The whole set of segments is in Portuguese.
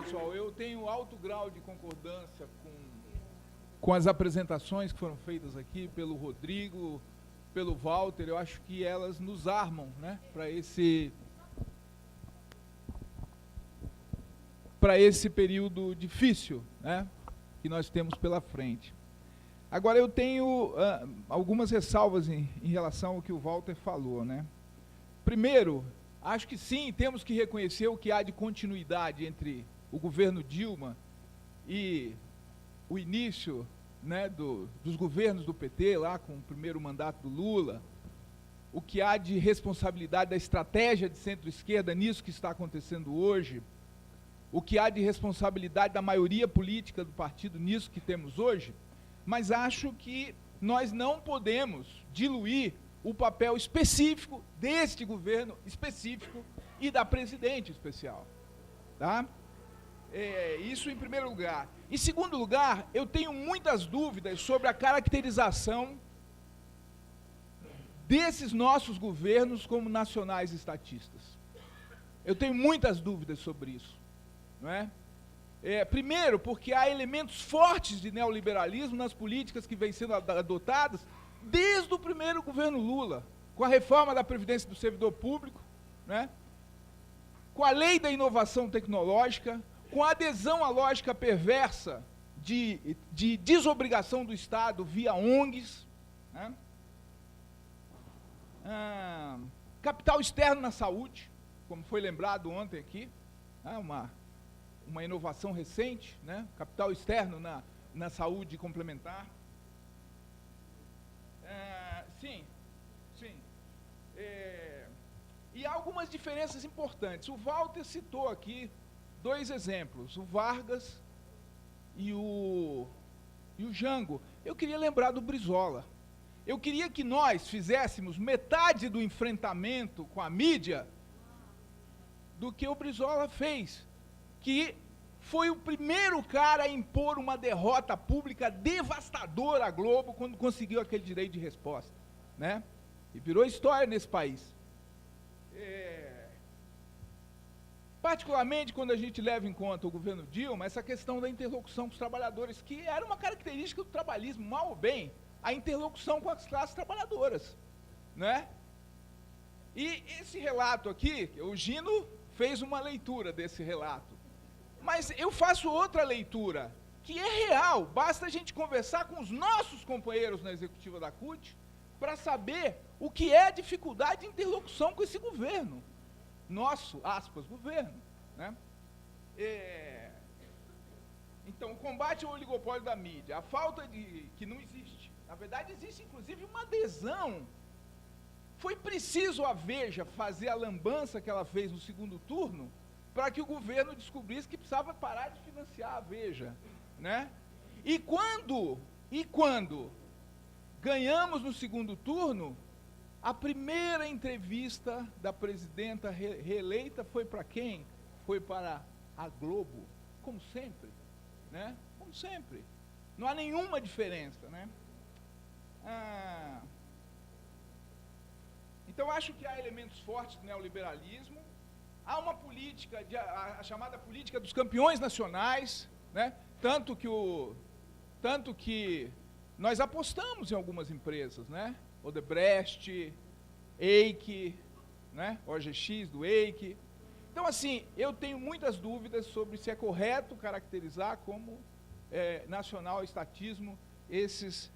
Pessoal, eu tenho alto grau de concordância com as apresentações que foram feitas aqui pelo Rodrigo, pelo Walter. Eu acho que elas nos armam, né, para esse período difícil, né, que nós temos pela frente. Agora, eu tenho algumas ressalvas em relação ao que o Walter falou, né. Primeiro, acho que sim, temos que reconhecer o que há de continuidade entre o governo Dilma e o início, né, dos governos do PT, lá com o primeiro mandato do Lula, o que há de responsabilidade da estratégia de centro-esquerda nisso que está acontecendo hoje, o que há de responsabilidade da maioria política do partido nisso que temos hoje, mas acho que nós não podemos diluir o papel específico deste governo específico e da presidente especial, tá? Isso em primeiro lugar. Em segundo lugar, eu tenho muitas dúvidas sobre a caracterização desses nossos governos como nacionais estatistas. Eu tenho muitas dúvidas sobre isso, não é? Primeiro, porque há elementos fortes de neoliberalismo nas políticas que vêm sendo adotadas desde o primeiro governo Lula, com a reforma da Previdência do Servidor Público, né? Com a lei da inovação tecnológica, com a adesão à lógica perversa de desobrigação do Estado via ONGs, né? Capital externo na saúde, como foi lembrado ontem aqui, né? Uma inovação recente, né? Capital externo na saúde complementar. Sim. E há algumas diferenças importantes. O Walter citou aqui dois exemplos, o Vargas e o Jango. Eu queria lembrar do Brizola. Eu queria que nós fizéssemos metade do enfrentamento com a mídia do que o Brizola fez, que foi o primeiro cara a impor uma derrota pública devastadora à Globo quando conseguiu aquele direito de resposta, né? E virou história nesse país. Particularmente quando a gente leva em conta o governo Dilma, essa questão da interlocução com os trabalhadores, que era uma característica do trabalhismo, mal ou bem, a interlocução com as classes trabalhadoras, né? E esse relato aqui, o Gino fez uma leitura desse relato, mas eu faço outra leitura, que é real, basta a gente conversar com os nossos companheiros na executiva da CUT, para saber o que é a dificuldade de interlocução com esse governo. Nosso, aspas, governo, né? Então, o combate ao oligopólio da mídia, a falta que não existe, na verdade existe inclusive uma adesão. Foi preciso a Veja fazer a lambança que ela fez no segundo turno para que o governo descobrisse que precisava parar de financiar a Veja, né? E quando ganhamos no segundo turno, a primeira entrevista da presidenta reeleita foi para quem? Foi para a Globo, como sempre, né? Como sempre. Não há nenhuma diferença, né? Então, acho que há elementos fortes do neoliberalismo, há uma política, a chamada política dos campeões nacionais, né? Tanto que nós apostamos em algumas empresas, né? Odebrecht, EIC, né? OGX do EIC. Então, assim, eu tenho muitas dúvidas sobre se é correto caracterizar como nacional estatismo esses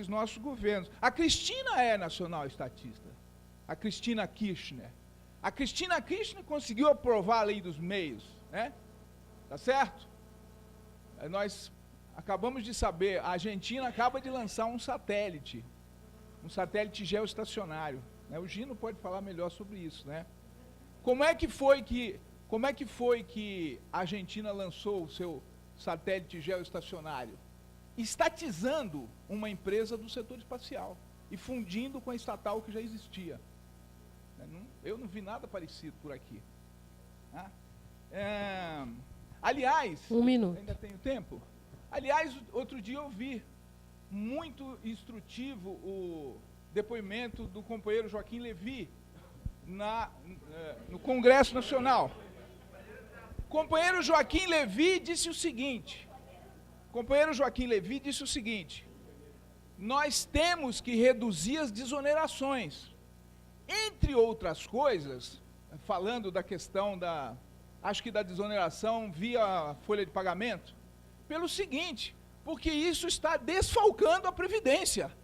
nossos governos. A Cristina é nacional estatista, a Cristina Kirchner. A Cristina Kirchner conseguiu aprovar a lei dos meios, né? Tá certo? Nós acabamos de saber, a Argentina acaba de lançar um satélite geoestacionário, né? O Gino pode falar melhor sobre isso, né? Como é que foi que a Argentina lançou o seu satélite geoestacionário? Estatizando uma empresa do setor espacial e fundindo com a estatal que já existia. Eu não vi nada parecido por aqui. Aliás, um minuto. Ainda tenho tempo? Aliás, outro dia eu vi muito instrutivo o depoimento do companheiro Joaquim Levy no Congresso Nacional. O companheiro Joaquim Levy disse o seguinte, nós temos que reduzir as desonerações. Entre outras coisas, falando da questão acho que da desoneração via folha de pagamento, pelo seguinte, porque isso está desfalcando a Previdência.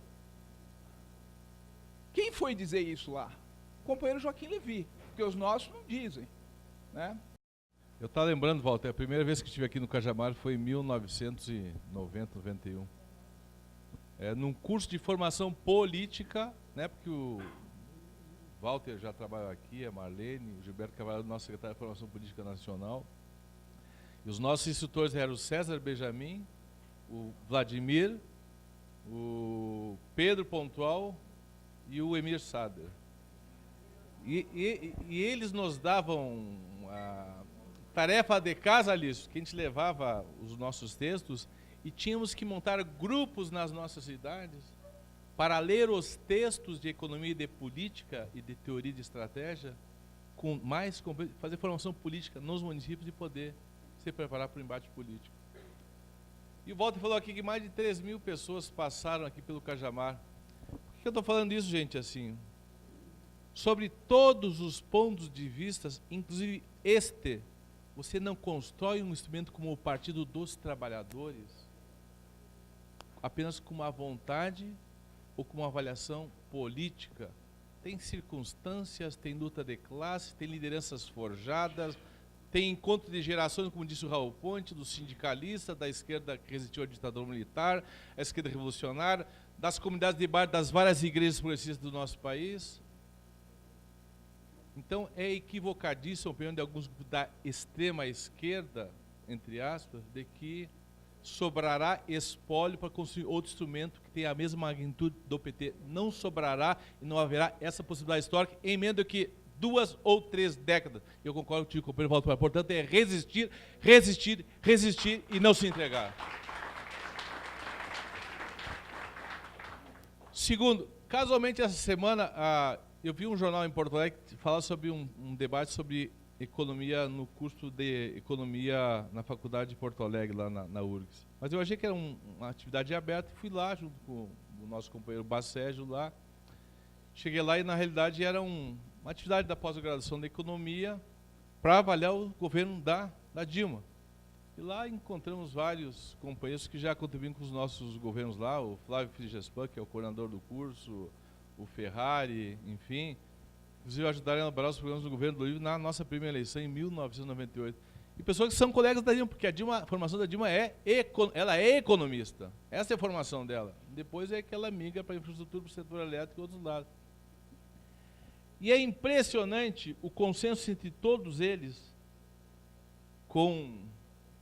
Quem foi dizer isso lá? O companheiro Joaquim Levy, porque os nossos não dizem, né? Eu estava lembrando, Walter, a primeira vez que estive aqui no Cajamar foi em 1990, 91. Num curso de formação política, né, porque o Walter já trabalhou aqui, a Marlene, o Gilberto Cavalho, nosso secretário de Formação Política Nacional. E os nossos instrutores eram o César Benjamin, o Vladimir, o Pedro Pontual e o Emir Sader. E eles nos davam a tarefa de casa, Alice, que a gente levava os nossos textos e tínhamos que montar grupos nas nossas cidades para ler os textos de economia e de política e de teoria de estratégia, fazer formação política nos municípios e poder se preparar para o embate político. E o Walter falou aqui que mais de 3.000 pessoas passaram aqui pelo Cajamar. Por que eu estou falando isso, gente, assim? Sobre todos os pontos de vista, inclusive você não constrói um instrumento como o Partido dos Trabalhadores apenas com uma vontade ou com uma avaliação política. Tem circunstâncias, tem luta de classe, tem lideranças forjadas, tem encontro de gerações, como disse o Raul Ponte, do sindicalista, da esquerda que resistiu à ditadura militar, a esquerda revolucionária, das comunidades de bairro, das várias igrejas progressistas do nosso país. Então, é equivocadíssimo a opinião de alguns grupos da extrema esquerda, entre aspas, de que sobrará espólio para construir outro instrumento que tenha a mesma magnitude do PT. Não sobrará e não haverá essa possibilidade histórica em menos do que 2 ou 3 décadas. Eu concordo com o companheiro Walter. Portanto, é resistir, resistir, resistir e não se entregar. Segundo, casualmente essa semana, eu vi um jornal em Porto Alegre falar sobre um debate sobre economia no curso de economia na faculdade de Porto Alegre, lá na URGS. Mas eu achei que era uma atividade aberta e fui lá junto com o nosso companheiro Bacégio lá. Cheguei lá e na realidade era uma atividade da pós-graduação de economia para avaliar o governo da Dilma. E lá encontramos vários companheiros que já contribuem com os nossos governos lá, o Flávio Frigespan, que é o coordenador do curso, o Ferrari, enfim. Inclusive ajudaram a elaborar os programas do governo do Livre na nossa primeira eleição em 1998. E pessoas que são colegas da Dilma, porque a formação da Dilma ela é economista. Essa é a formação dela. Depois é que ela migra para a infraestrutura, para o setor elétrico e outros lados. E é impressionante o consenso entre todos eles, com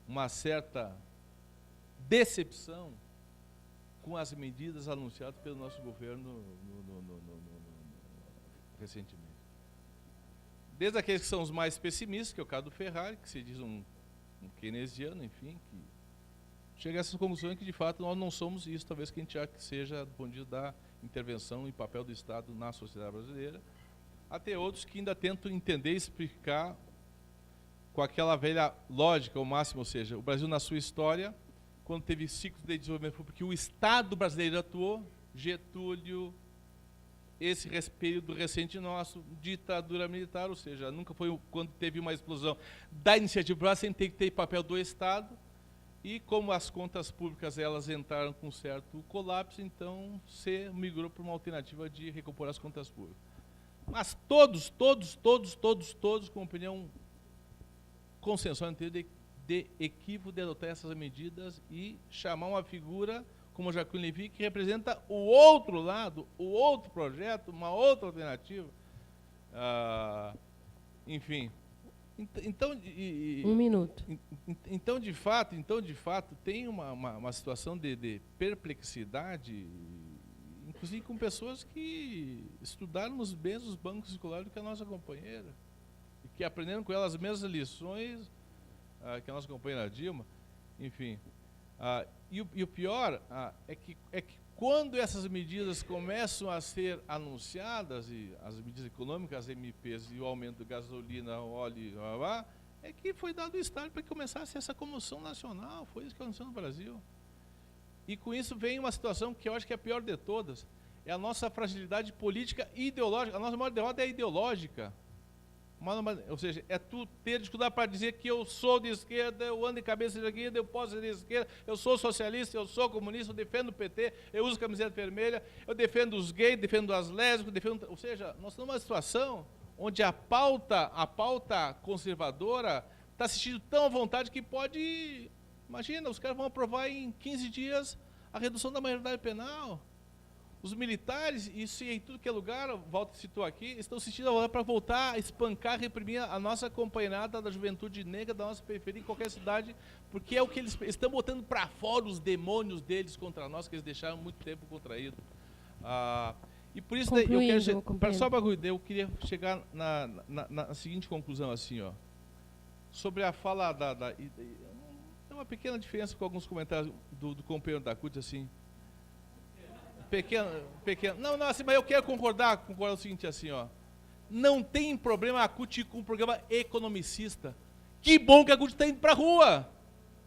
uma certa decepção com as medidas anunciadas pelo nosso governo recentemente. Desde aqueles que são os mais pessimistas, que é o caso do Ferrari, que se diz um keynesiano, enfim, que chega a essa conclusão que, de fato, nós não somos isso, talvez que a gente acha que seja do ponto de vista da intervenção e papel do Estado na sociedade brasileira, até outros que ainda tentam entender e explicar com aquela velha lógica, ao máximo, ou seja, o Brasil na sua história, quando teve ciclos de desenvolvimento, porque o Estado brasileiro atuou, Getúlio, esse período recente nosso, ditadura militar, ou seja, nunca foi quando teve uma explosão da iniciativa privada, sem ter que ter papel do Estado, e como as contas públicas elas entraram com certo colapso, então se migrou para uma alternativa de recompor as contas públicas. Mas todos, com opinião consensual de equívoco de adotar essas medidas e chamar uma figura como Joaquim Levy, que representa o outro lado, o outro projeto, uma outra alternativa. Enfim. Então, um minuto. Então, de fato, tem uma situação de perplexidade, inclusive com pessoas que estudaram nos mesmos bancos escolares que a nossa companheira, e que aprenderam com ela as mesmas lições que a nossa companheira Dilma. Enfim. E o pior é que quando essas medidas começam a ser anunciadas, e as medidas econômicas, as MPs e o aumento da gasolina, óleo, é que foi dado o estado para que começasse essa comoção nacional. Foi isso que aconteceu no Brasil. E com isso vem uma situação que eu acho que é a pior de todas. É a nossa fragilidade política e ideológica. A nossa maior derrota é ideológica. Ou seja, é tu ter dificuldade para dizer que eu sou de esquerda, eu ando de cabeça de esquerda, eu posso ser de esquerda, eu sou socialista, eu sou comunista, eu defendo o PT, eu uso camiseta vermelha, eu defendo os gays, defendo as lésbicas, defendo... Ou seja, nós estamos numa situação onde a pauta conservadora está assistindo tão à vontade que pode... Imagina, os caras vão aprovar em 15 dias a redução da maioridade penal. Os militares, isso em tudo que é lugar, o Walter citou aqui, estão assistindo agora para voltar a espancar, reprimir a nossa companheirada da juventude negra, da nossa periferia, em qualquer cidade, porque é o que eles estão botando para fora os demônios deles contra nós, que eles deixaram muito tempo contraído. E por isso, eu quero só eu queria chegar na seguinte conclusão, assim, ó, sobre a fala tem uma pequena diferença com alguns comentários do companheiro da CUT, assim, pequeno. Não, assim, mas eu quero concordar o seguinte, assim, ó. Não tem problema a CUT com um programa economicista. Que bom que a CUT está indo para a rua.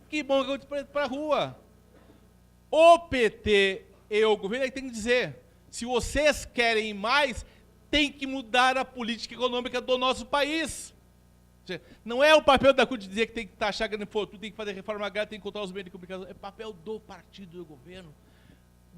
Que bom que a CUT está indo para a rua. O PT e o governo é que tem que dizer, se vocês querem mais, tem que mudar a política econômica do nosso país. Não é o papel da CUT dizer que tem que taxar grande fortuna, tem que fazer reforma agrária, tem que controlar os meios de comunicação. É papel do partido do governo.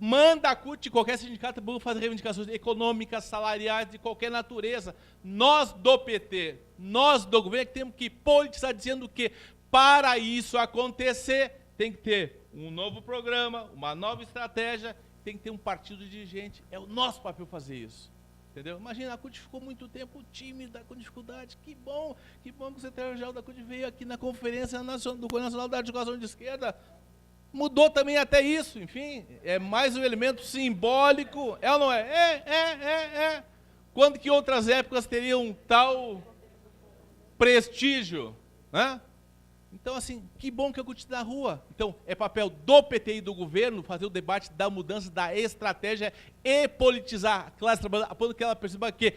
Manda a CUT, qualquer sindicato, para fazer reivindicações econômicas, salariais, de qualquer natureza. Nós do PT, nós do governo, é que temos que politizar, dizendo que para isso acontecer, tem que ter um novo programa, uma nova estratégia, tem que ter um partido dirigente. É o nosso papel fazer isso. Entendeu? Imagina, a CUT ficou muito tempo tímida, com dificuldade. Que bom que o secretário-geral da CUT veio aqui na Conferência Nacional, do Conselho Nacional da Articulação de Esquerda. Mudou também até isso, enfim, é mais um elemento simbólico, é ou não é? É. Quando que outras épocas teriam um tal prestígio, né? Então, assim, que bom que a CUT está na rua. Então, é papel do PT e do governo fazer o debate da mudança da estratégia e politizar a classe trabalhadora, a ponto que ela perceba que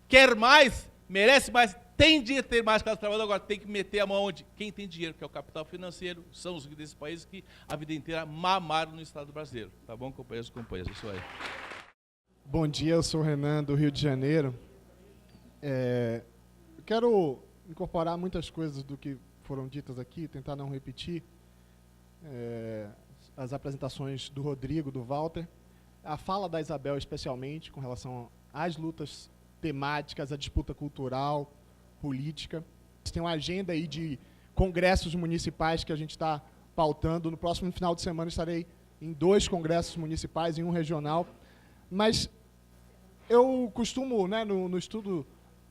quer mais, merece mais, tem dinheiro ter mais classe trabalhadora, agora tem que meter a mão onde? Quem tem dinheiro, que é o capital financeiro, são os desses países que a vida inteira mamaram no Estado brasileiro. Tá bom, companheiros e companheiras? Isso aí. Bom dia, eu sou o Renan, do Rio de Janeiro. Eu quero incorporar muitas coisas do que foram ditas aqui, tentar não repetir as apresentações do Rodrigo, do Walter, a fala da Isabel especialmente com relação às lutas temáticas, à disputa cultural, política. Tem uma agenda aí de congressos municipais que a gente está pautando. No próximo final de semana estarei em 2 congressos municipais, em um regional. Mas eu costumo, né,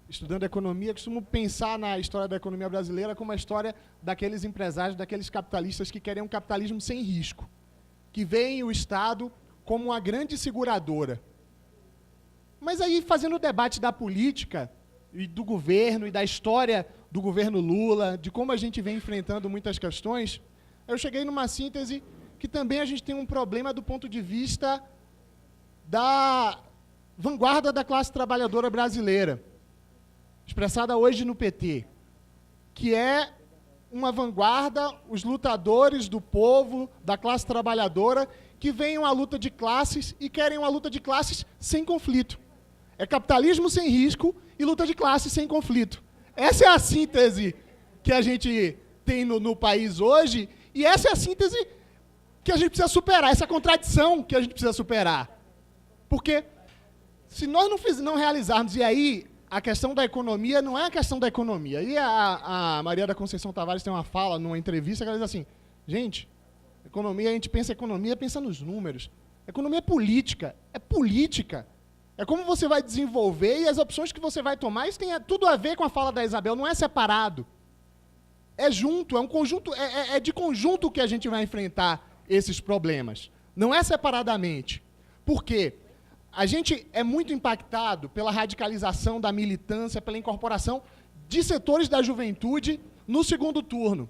estudando economia, costumo pensar na história da economia brasileira como a história daqueles empresários, daqueles capitalistas que querem um capitalismo sem risco, que veem o Estado como uma grande seguradora. Mas aí, fazendo o debate da política e do governo e da história do governo Lula, de como a gente vem enfrentando muitas questões, eu cheguei numa síntese que também a gente tem um problema do ponto de vista da vanguarda da classe trabalhadora brasileira, expressada hoje no PT, que é uma vanguarda, os lutadores do povo, da classe trabalhadora, que veem uma luta de classes e querem uma luta de classes sem conflito. É capitalismo sem risco e luta de classe sem conflito. Essa é a síntese que a gente tem no país hoje, e essa é a síntese que a gente precisa superar, essa contradição que a gente precisa superar. Porque se nós não realizarmos, e aí a questão da economia não é a questão da economia. E a Maria da Conceição Tavares tem uma fala numa entrevista que ela diz assim, gente, economia, a gente pensa economia, pensa nos números. Economia é política, é política. É como você vai desenvolver e as opções que você vai tomar, isso tem tudo a ver com a fala da Isabel, não é separado. É junto, é um conjunto, é de conjunto que a gente vai enfrentar esses problemas. Não é separadamente. Por quê? A gente é muito impactado pela radicalização da militância, pela incorporação de setores da juventude no segundo turno.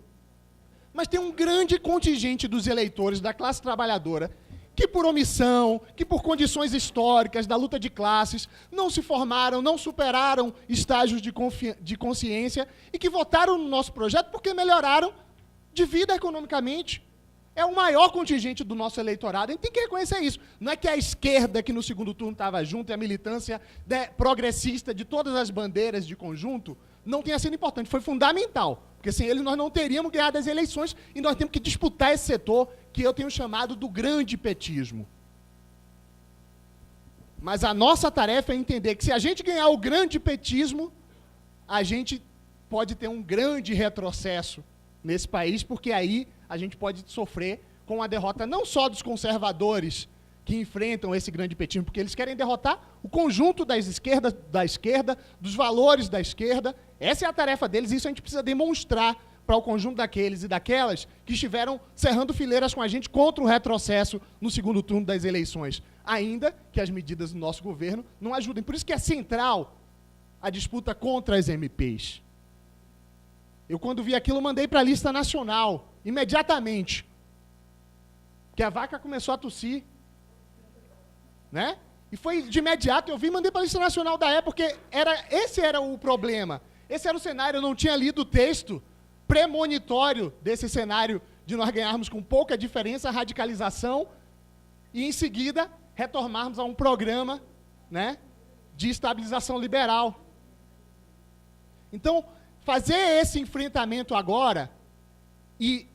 mas tem um grande contingente dos eleitores da classe trabalhadora que por omissão, que por condições históricas da luta de classes, não se formaram, não superaram estágios de consciência e que votaram no nosso projeto porque melhoraram de vida economicamente. É o maior contingente do nosso eleitorado. A gente tem que reconhecer isso. Não é que a esquerda, que no segundo turno estava junto, e a militância progressista de todas as bandeiras de conjunto, não tenha sido importante. Foi fundamental. Porque sem eles nós não teríamos ganhado as eleições e nós temos que disputar esse setor que eu tenho chamado do grande petismo. Mas a nossa tarefa é entender que se a gente ganhar o grande petismo, a gente pode ter um grande retrocesso nesse país, porque aí a gente pode sofrer com a derrota não só dos conservadores que enfrentam esse grande petismo, porque eles querem derrotar o conjunto da esquerda, dos valores da esquerda. Essa é a tarefa deles, e isso a gente precisa demonstrar para o conjunto daqueles e daquelas que estiveram cerrando fileiras com a gente contra o retrocesso no segundo turno das eleições, ainda que as medidas do nosso governo não ajudem. Por isso que é central a disputa contra as MPs. Eu, quando vi aquilo, mandei para a lista nacional, imediatamente. Porque a vaca começou a tossir. Né? E foi de imediato, eu vi e mandei para a lista nacional da época, porque esse era o problema. Esse era o cenário, eu não tinha lido o texto premonitório desse cenário de nós ganharmos com pouca diferença a radicalização e, em seguida, retornarmos a um programa, né, de estabilização liberal. Então, fazer esse enfrentamento agora e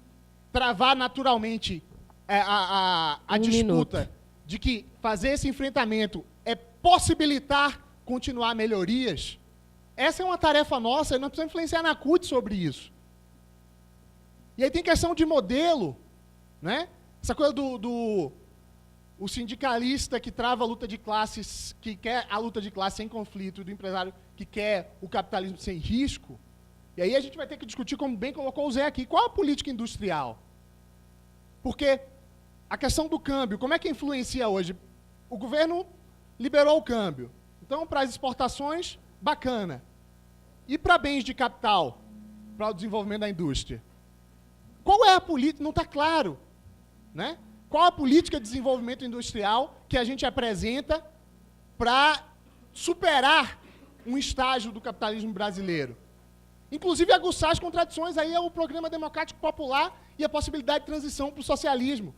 travar naturalmente a disputa de que fazer esse enfrentamento é possibilitar continuar melhorias, essa é uma tarefa nossa e nós precisamos influenciar na CUT sobre isso. E aí tem questão de modelo, né? Essa coisa o sindicalista que trava a luta de classes, que quer a luta de classe sem conflito, e do empresário que quer o capitalismo sem risco. E aí a gente vai ter que discutir, como bem colocou o Zé aqui, qual a política industrial? Porque a questão do câmbio, como é que influencia hoje? O governo liberou o câmbio. Então, para as exportações, bacana. E para bens de capital, para o desenvolvimento da indústria? Qual é a política? Não está claro. Né? Qual a política de desenvolvimento industrial que a gente apresenta para superar um estágio do capitalismo brasileiro? Inclusive, aguçar as contradições, aí é o programa democrático popular e a possibilidade de transição para o socialismo.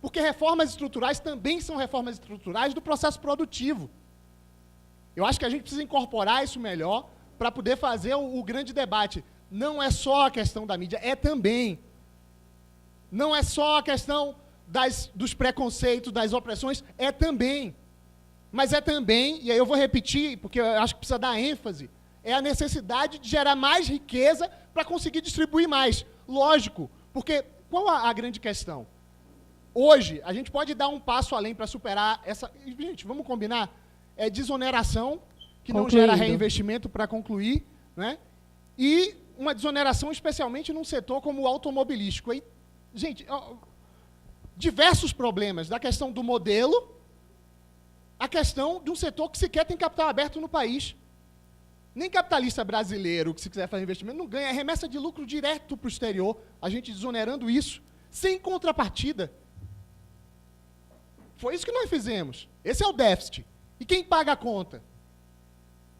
Porque reformas estruturais também são reformas estruturais do processo produtivo. Eu acho que a gente precisa incorporar isso melhor para poder fazer o grande debate. Não é só a questão da mídia, é também. Não é só a questão dos preconceitos, das opressões, é também. Mas é também, e aí eu vou repetir, porque eu acho que precisa dar ênfase, é a necessidade de gerar mais riqueza para conseguir distribuir mais. Lógico, porque qual a grande questão? Hoje, a gente pode dar um passo além para superar essa... Gente, vamos combinar? É desoneração, que não gera reinvestimento para concluir, né? E uma desoneração especialmente num setor como o automobilístico. Aí, gente, diversos problemas, da questão do modelo, a questão de um setor que sequer tem capital aberto no país. Nem capitalista brasileiro, que se quiser fazer investimento, não ganha, é remessa de lucro direto para o exterior, a gente desonerando isso, sem contrapartida. Foi isso que nós fizemos. Esse é o déficit. E quem paga a conta?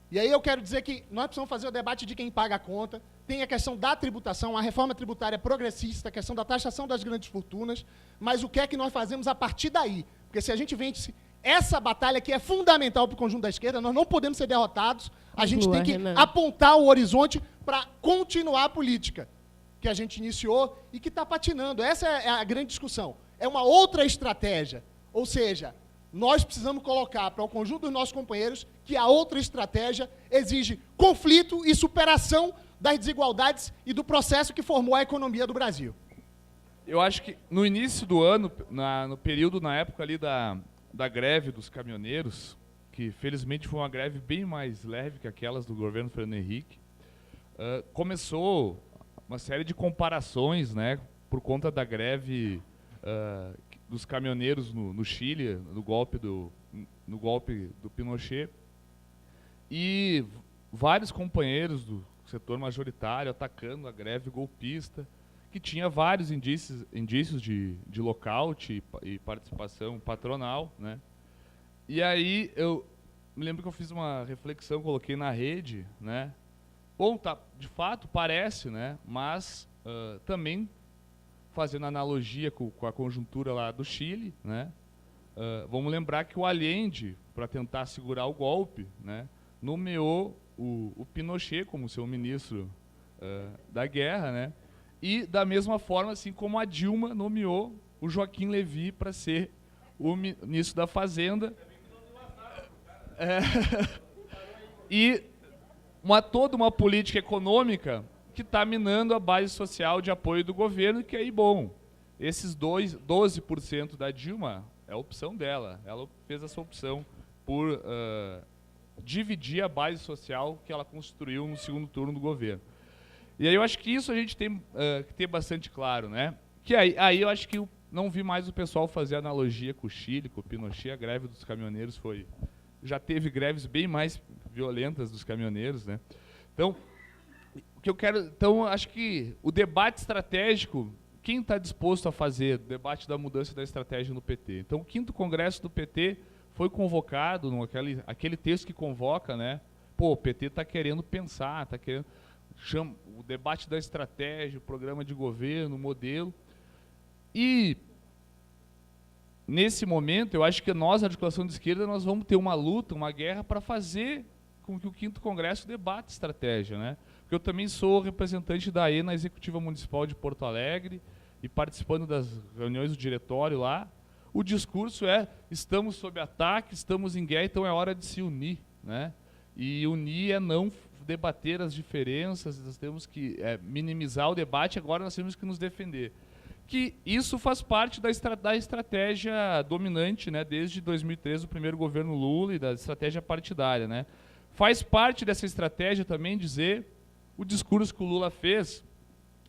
E aí eu quero dizer que nós precisamos fazer o debate de quem paga a conta. Tem a questão da tributação, a reforma tributária progressista, a questão da taxação das grandes fortunas, mas o que é que nós fazemos a partir daí? Porque se a gente vence essa batalha que é fundamental para o conjunto da esquerda, nós não podemos ser derrotados, a gente tem que apontar o horizonte para continuar a política que a gente iniciou e que está patinando. Essa é a grande discussão. É uma outra estratégia. Ou seja, nós precisamos colocar para o conjunto dos nossos companheiros que a outra estratégia exige conflito e superação das desigualdades e do processo que formou a economia do Brasil. Eu acho que no início do ano, no período, na época ali da greve dos caminhoneiros, que felizmente foi uma greve bem mais leve que aquelas do governo Fernando Henrique, começou uma série de comparações, né, por conta da greve dos caminhoneiros no Chile, no golpe do Pinochet, e vários companheiros do setor majoritário atacando a greve golpista, que tinha vários indícios de lockout e participação patronal, né? E aí eu me lembro que eu fiz uma reflexão, coloquei na rede, né? Bom, tá, de fato parece, né? Mas também fazendo analogia com a conjuntura lá do Chile, né? Vamos lembrar que o Allende, para tentar segurar o golpe, né, nomeou o Pinochet como seu ministro da guerra, né? E da mesma forma, assim como a Dilma nomeou o Joaquim Levy para ser o ministro da Fazenda. E toda uma política econômica que está minando a base social de apoio do governo, que aí, bom, esses 12% da Dilma é a opção dela. Ela fez essa opção por dividir a base social que ela construiu no segundo turno do governo. E aí eu acho que isso a gente tem que ter bastante claro, né? Que aí eu acho que eu não vi mais o pessoal fazer analogia com o Chile, com o Pinochet. A greve dos caminhoneiros já teve greves bem mais violentas dos caminhoneiros, né? Então, o que eu quero, acho que o debate estratégico, quem está disposto a fazer o debate da mudança da estratégia no PT? Então, o 5º Congresso do PT foi convocado, aquele texto que convoca, né? Pô, o PT está querendo pensar, está querendo o debate da estratégia, o programa de governo, o modelo. E nesse momento, eu acho que nós, a articulação de esquerda, nós vamos ter uma luta, uma guerra para fazer com que o 5º Congresso debate estratégia, né? Porque eu também sou representante da ENA Executiva Municipal de Porto Alegre e participando das reuniões do diretório lá, o discurso é: estamos sob ataque, estamos em guerra, então é hora de se unir, né? E unir é não debater as diferenças, nós temos que minimizar o debate, agora nós temos que nos defender. Que isso faz parte da estratégia dominante, né, desde 2013, do primeiro governo Lula, e da estratégia partidária, né? Faz parte dessa estratégia também dizer o discurso que o Lula fez,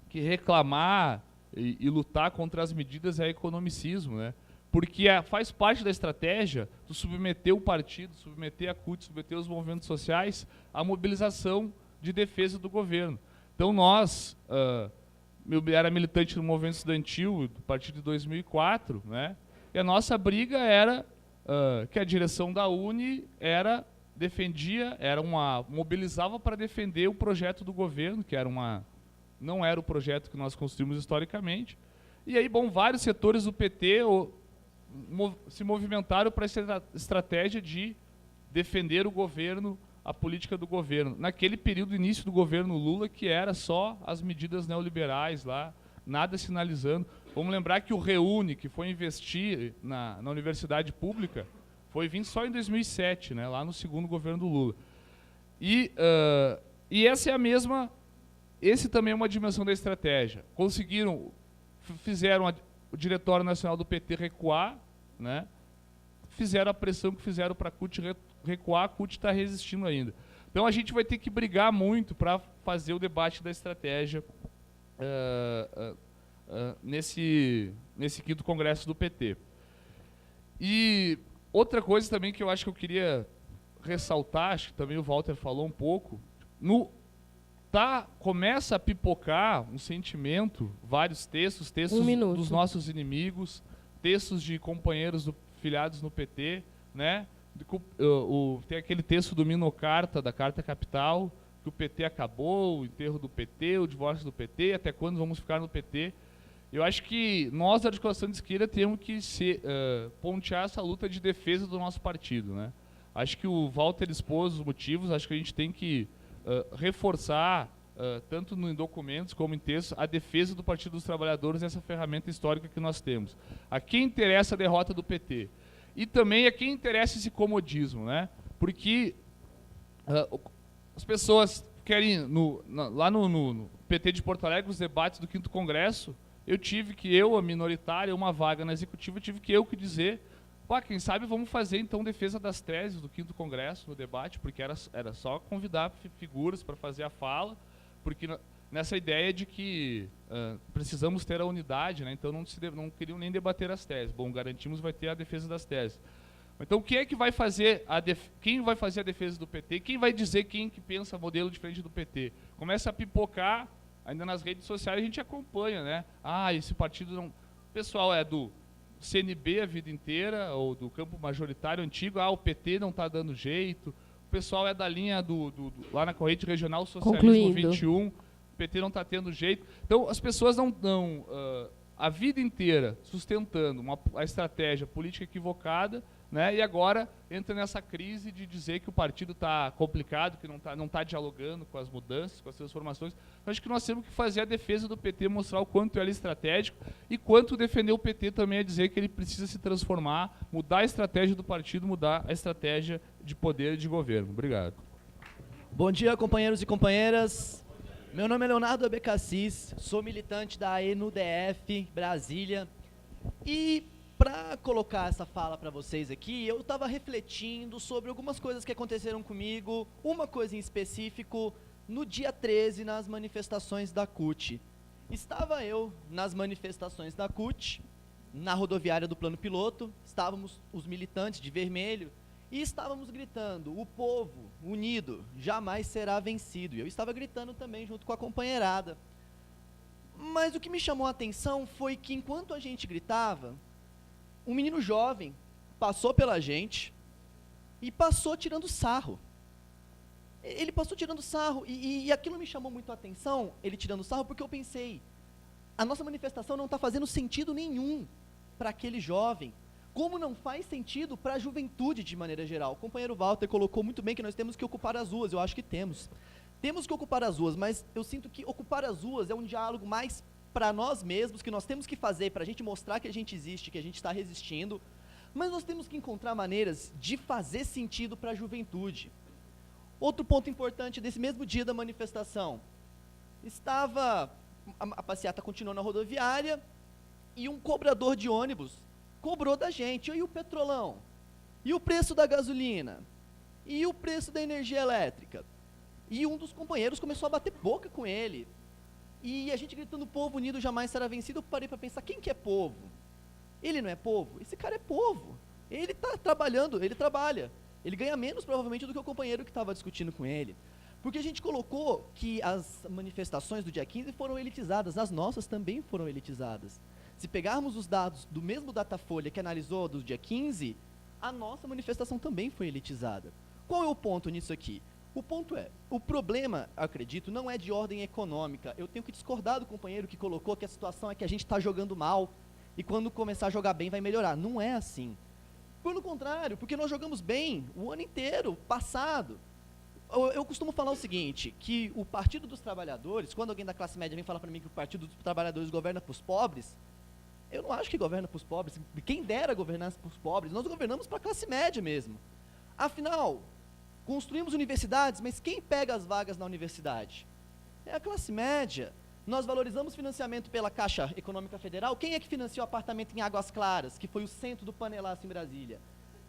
que reclamar e lutar contra as medidas é economicismo, né? Porque faz parte da estratégia do submeter o partido, submeter a CUT, submeter os movimentos sociais à mobilização de defesa do governo. Então nós, eu era militante do movimento estudantil a partir de 2004, né? E a nossa briga era que a direção da UNE mobilizava para defender o projeto do governo, que não era o projeto que nós construímos historicamente. E aí, bom, vários setores do PT se movimentaram para essa estratégia de defender o governo, a política do governo. Naquele período, início do governo Lula, que era só as medidas neoliberais lá, nada sinalizando. Vamos lembrar que o Reúne, que foi investir na universidade pública, foi vir só em 2007, né, lá no segundo governo do Lula. E essa é esse também é uma dimensão da estratégia. Fizeram o Diretório Nacional do PT recuar, né? Fizeram a pressão que fizeram para a CUT recuar, a CUT está resistindo ainda. Então a gente vai ter que brigar muito para fazer o debate da estratégia nesse 5º Congresso do PT. E outra coisa também que eu acho que eu queria ressaltar, acho que também o Walter falou um pouco, começa a pipocar um sentimento, vários textos dos nossos inimigos, textos de companheiros filiados no PT, né? Tem aquele texto do Mino Carta, da Carta Capital, que o PT acabou, o enterro do PT, o divórcio do PT, até quando vamos ficar no PT. Eu acho que nós, da articulação de esquerda, temos que pontear essa luta de defesa do nosso partido, né? Acho que o Walter expôs os motivos, acho que a gente tem que reforçar, tanto em documentos como em textos, a defesa do Partido dos Trabalhadores, essa ferramenta histórica que nós temos. A quem interessa a derrota do PT. E também a quem interessa esse comodismo, né? Porque as pessoas querem, lá no PT de Porto Alegre, os debates do 5º Congresso, a minoritária, uma vaga na executiva, tive que dizer, quem sabe vamos fazer então defesa das teses do 5º Congresso no debate, porque era só convidar figuras para fazer a fala, porque nessa ideia de que precisamos ter a unidade, né? Então não queriam nem debater as teses. Bom, garantimos vai ter a defesa das teses. Então quem é que vai fazer quem vai fazer a defesa do PT? Quem vai dizer quem que pensa modelo diferente do PT? Começa a pipocar ainda nas redes sociais a gente acompanha, né? Esse partido não... O pessoal é do CNB a vida inteira, ou do campo majoritário antigo, o PT não está dando jeito. O pessoal é da linha lá na corrente regional Socialismo Concluindo. 21, o PT não está tendo jeito. Então, as pessoas não a vida inteira sustentando a estratégia política equivocada, né? E agora entra nessa crise de dizer que o partido está complicado, que não tá dialogando com as mudanças, com as transformações. Eu acho que nós temos que fazer a defesa do PT, mostrar o quanto ele é estratégico e quanto defender o PT também é dizer que ele precisa se transformar, mudar a estratégia do partido, mudar a estratégia de poder e de governo. Obrigado. Bom dia, companheiros e companheiras. Meu nome é Leonardo Abecassis, sou militante da ENUDF Brasília. E para colocar essa fala para vocês aqui, eu estava refletindo sobre algumas coisas que aconteceram comigo, uma coisa em específico, no dia 13, nas manifestações da CUT. Estava eu nas manifestações da CUT, na rodoviária do Plano Piloto, estávamos os militantes de vermelho, e estávamos gritando, o povo unido jamais será vencido. E eu estava gritando também junto com a companheirada. Mas o que me chamou a atenção foi que enquanto a gente gritava, um menino jovem passou pela gente e passou tirando sarro. Ele passou tirando sarro e aquilo me chamou muito a atenção, ele tirando sarro, porque eu pensei, a nossa manifestação não está fazendo sentido nenhum para aquele jovem, como não faz sentido para a juventude de maneira geral. O companheiro Walter colocou muito bem que nós temos que ocupar as ruas, eu acho que temos. Temos que ocupar as ruas, mas eu sinto que ocupar as ruas é um diálogo mais para nós mesmos, que nós temos que fazer para a gente mostrar que a gente existe, que a gente está resistindo, mas nós temos que encontrar maneiras de fazer sentido para a juventude. Outro ponto importante desse mesmo dia da manifestação, a passeata continuou na rodoviária e um cobrador de ônibus cobrou da gente, e o petrolão, e o preço da gasolina, e o preço da energia elétrica. E um dos companheiros começou a bater boca com ele. E a gente gritando, povo unido jamais será vencido, eu parei para pensar, quem que é povo? Ele não é povo? Esse cara é povo. Ele está trabalhando, ele trabalha. Ele ganha menos, provavelmente, do que o companheiro que estava discutindo com ele. Porque a gente colocou que as manifestações do dia 15 foram elitizadas, as nossas também foram elitizadas. Se pegarmos os dados do mesmo Datafolha que analisou do dia 15, a nossa manifestação também foi elitizada. Qual é o ponto nisso aqui? O ponto é, o problema, acredito, não é de ordem econômica. Eu tenho que discordar do companheiro que colocou que a situação é que a gente está jogando mal e quando começar a jogar bem vai melhorar. Não é assim. Pelo contrário, porque nós jogamos bem o ano inteiro, passado. Eu costumo falar o seguinte, que o Partido dos Trabalhadores, quando alguém da classe média vem falar para mim que o Partido dos Trabalhadores governa para os pobres, eu não acho que governa para os pobres. Quem dera governar para os pobres, nós governamos para a classe média mesmo. Afinal, construímos universidades, mas quem pega as vagas na universidade? É a classe média. Nós valorizamos financiamento pela Caixa Econômica Federal. Quem é que financiou o apartamento em Águas Claras, que foi o centro do panelaço em Brasília?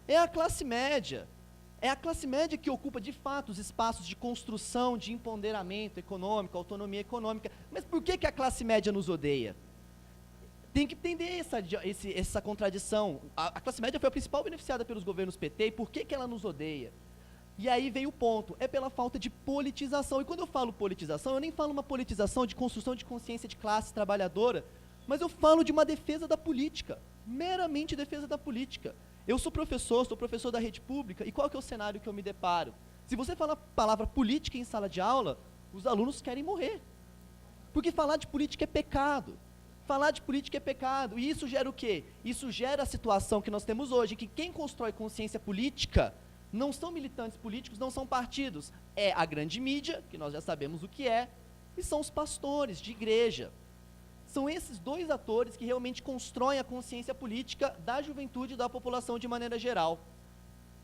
É a classe média. É a classe média que ocupa, de fato, os espaços de construção, de empoderamento econômico, autonomia econômica. Mas por que a classe média nos odeia? Tem que entender essa contradição. A classe média foi a principal beneficiada pelos governos PT, e por que ela nos odeia? E aí vem o ponto, é pela falta de politização. E quando eu falo politização, eu nem falo uma politização de construção de consciência de classe trabalhadora, mas eu falo de uma defesa da política, meramente defesa da política. Eu sou professor da rede pública, e qual que é o cenário que eu me deparo? Se você fala a palavra política em sala de aula, os alunos querem morrer. Porque falar de política é pecado. Falar de política é pecado. E isso gera o quê? Isso gera a situação que nós temos hoje, que quem constrói consciência política não são militantes políticos, não são partidos. É a grande mídia, que nós já sabemos o que é, e são os pastores de igreja. São esses dois atores que realmente constroem a consciência política da juventude e da população de maneira geral.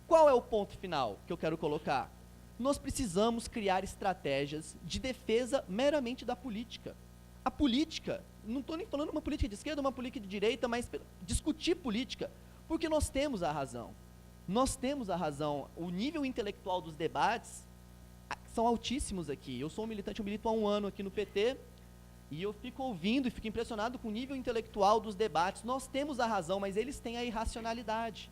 Qual é o ponto final que eu quero colocar? Nós precisamos criar estratégias de defesa meramente da política. A política, não estou nem falando uma política de esquerda, uma política de direita, mas discutir política, porque nós temos a razão. Nós temos a razão. O nível intelectual dos debates são altíssimos aqui. Eu sou um militante, eu milito há 1 ano aqui no PT, e eu fico ouvindo e fico impressionado com o nível intelectual dos debates. Nós temos a razão, mas eles têm a irracionalidade.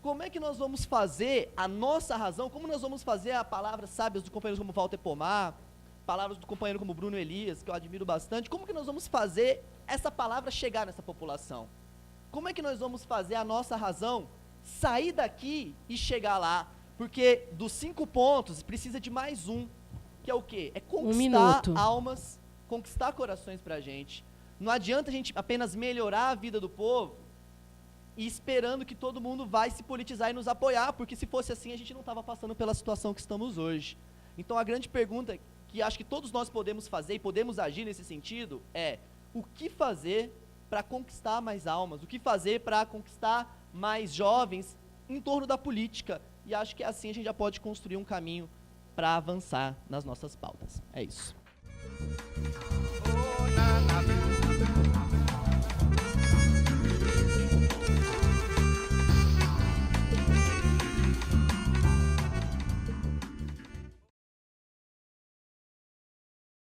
Como é que nós vamos fazer a nossa razão, como nós vamos fazer a palavra sábias dos companheiros como Walter Pomar, palavras do companheiro como Bruno Elias, que eu admiro bastante, como que nós vamos fazer essa palavra chegar nessa população? Como é que nós vamos fazer a nossa razão sair daqui e chegar lá? Porque dos 5 pontos, precisa de mais um, que é o quê? É conquistar almas, conquistar corações pra gente. Não adianta a gente apenas melhorar a vida do povo e esperando que todo mundo vai se politizar e nos apoiar, porque se fosse assim, a gente não estava passando pela situação que estamos hoje. Então, a grande pergunta que acho que todos nós podemos fazer e podemos agir nesse sentido é: o que fazer para conquistar mais almas? O que fazer para conquistar mais jovens em torno da política? E acho que assim a gente já pode construir um caminho para avançar nas nossas pautas. É isso.